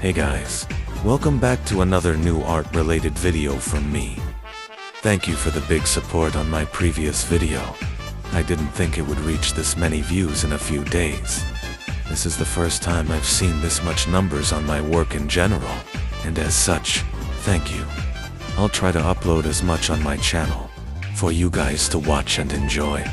Hey guys, welcome back to another new art-related video from me. Thank you for the big support on my previous video. I didn't think it would reach this many views in a few days. This is the first time I've seen this much numbers on my work in general, and as such, thank you. I'll try to upload as much on my channel, for you guys to watch and enjoy.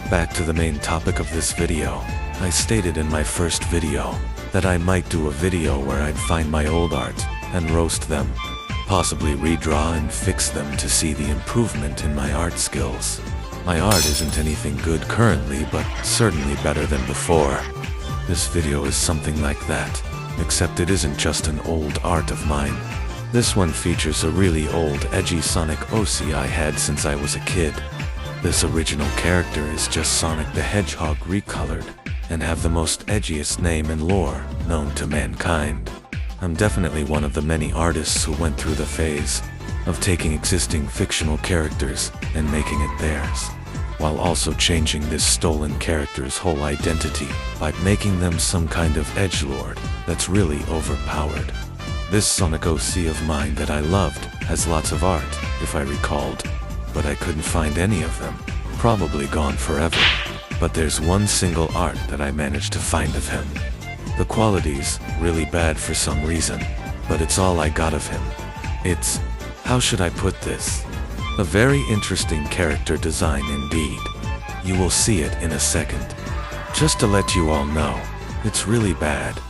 Back to the main topic of this video. I stated in my first video that I might do a video where I'd find my old art and roast them, possibly redraw and fix them to see the improvement in my art skills. My art isn't anything good currently, but certainly better than before. This video is something like that, except it isn't just an old art of mine. This one features a really old edgy Sonic OC I had since I was a kid. This original character is just Sonic the Hedgehog recolored, and have the most edgiest name and lore known to mankind. I'm definitely one of the many artists who went through the phase of taking existing fictional characters and making it theirs, while also changing this stolen character's whole identity by making them some kind of edgelord that's really overpowered. This Sonic OC of mine that I loved has lots of art, if I recalled, but I couldn't find any of them, probably gone forever. But there's one single art that I managed to find of him. The quality's really bad for some reason, but it's all I got of him. It's, how should I put this? A very interesting character design indeed. You will see it in a second. Just to let you all know, it's really bad.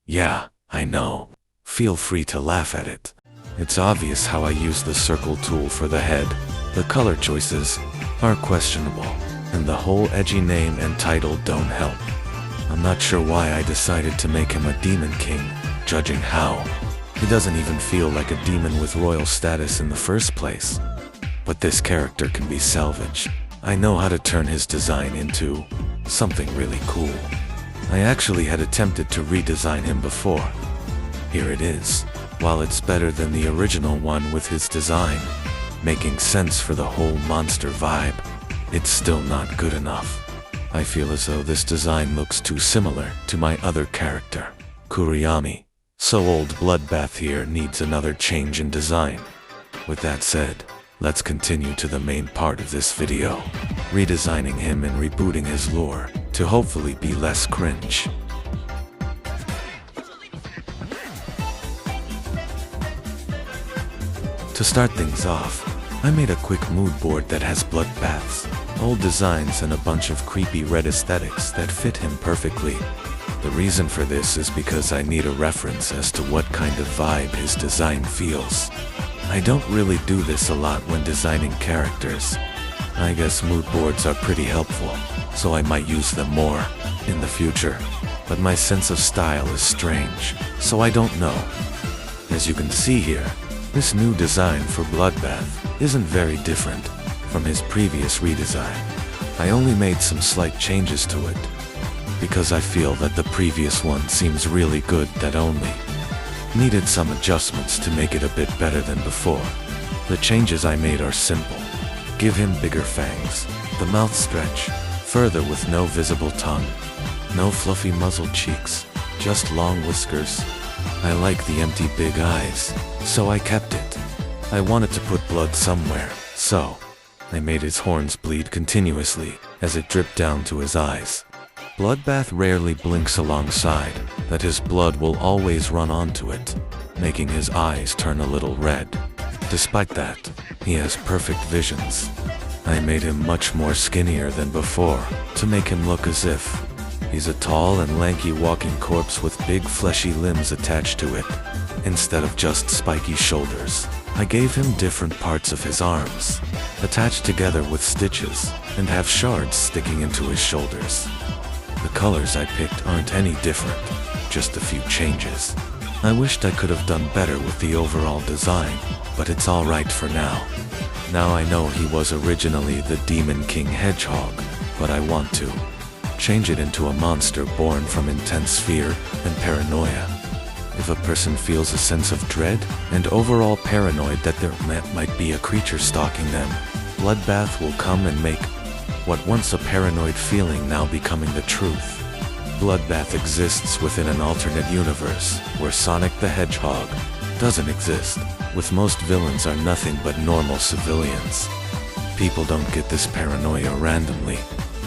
Yeah, I know. Feel free to laugh at it. It's obvious how I use the circle tool for the head. The color choices are questionable, and the whole edgy name and title don't help. I'm not sure why I decided to make him a demon king, judging how. He doesn't even feel like a demon with royal status in the first place. But this character can be salvaged. I know how to turn his design into something really cool. I actually had attempted to redesign him before. Here it is. While it's better than the original one with his design, making sense for the whole monster vibe, it's still not good enough. I feel as though this design looks too similar to my other character, Kuriyami. So old Bloodbath here needs another change in design. With that said, let's continue to the main part of this video, redesigning him and rebooting his lore to hopefully be less cringe. To start things off, I made a quick mood board that has Bloodbath's old designs and a bunch of creepy red aesthetics that fit him perfectly. The reason for this is because I need a reference as to what kind of vibe his design feels. I don't really do this a lot when designing characters. I guess mood boards are pretty helpful, so I might use them more in the future. But my sense of style is strange, so I don't know. As you can see here, this new design for Bloodbath isn't very different from his previous redesign. I only made some slight changes to it, because I feel that the previous one seems really good that only needed some adjustments to make it a bit better than before. The changes I made are simple. Give him bigger fangs, the mouth stretch further with no visible tongue, no fluffy muzzle cheeks, just long whiskers. I like the empty big eyes, so I kept it. I wanted to put blood somewhere, so I made his horns bleed continuously as it dripped down to his eyes. Bloodbath rarely blinks alongside, that his blood will always run onto it, making his eyes turn a little red. Despite that, he has perfect visions. I made him much more skinnier than before, to make him look as if he's a tall and lanky walking corpse with big fleshy limbs attached to it, instead of just spiky shoulders. I gave him different parts of his arms, attached together with stitches, and have shards sticking into his shoulders. The colors I picked aren't any different, just a few changes. I wished I could have done better with the overall design, but it's alright for now. Now I know he was originally the Demon King Hedgehog, but I want to change it into a monster born from intense fear and paranoia. If a person feels a sense of dread and overall paranoid that there might be a creature stalking them, Bloodbath will come and make what once a paranoid feeling now becoming the truth. Bloodbath exists within an alternate universe where Sonic the Hedgehog doesn't exist, with most villains are nothing but normal civilians. People don't get this paranoia randomly,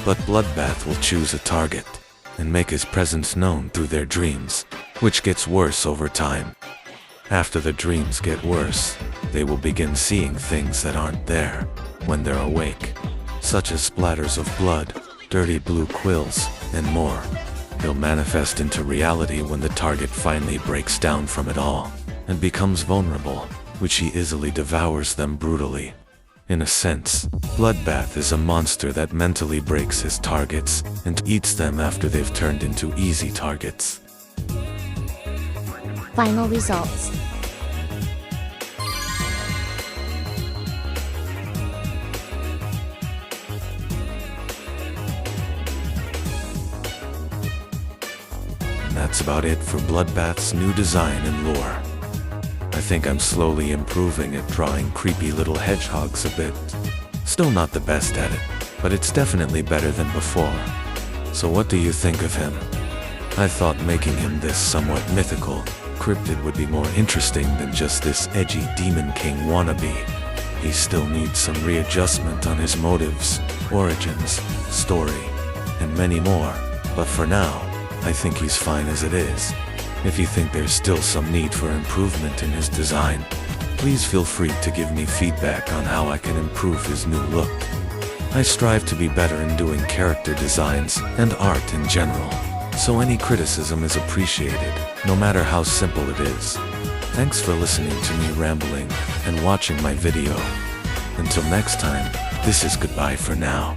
but Bloodbath will choose a target and make his presence known through their dreams, which gets worse over time. After the dreams get worse, they will begin seeing things that aren't there when they're awake, such as splatters of blood, dirty blue quills, and more. He'll manifest into reality when the target finally breaks down from it all and becomes vulnerable, which he easily devours them brutally. In a sense, Bloodbath is a monster that mentally breaks his targets and eats them after they've turned into easy targets. Final results. And that's about it for Bloodbath's new design and lore. I think I'm slowly improving at drawing creepy little hedgehogs a bit. Still not the best at it, but it's definitely better than before. So what do you think of him? I thought making him this somewhat mythical cryptid would be more interesting than just this edgy Demon King wannabe. He still needs some readjustment on his motives, origins, story, and many more, but for now, I think he's fine as it is. If you think there's still some need for improvement in his design, please feel free to give me feedback on how I can improve his new look. I strive to be better in doing character designs and art in general, so any criticism is appreciated, no matter how simple it is. Thanks for listening to me rambling and watching my video. Until next time, this is goodbye for now.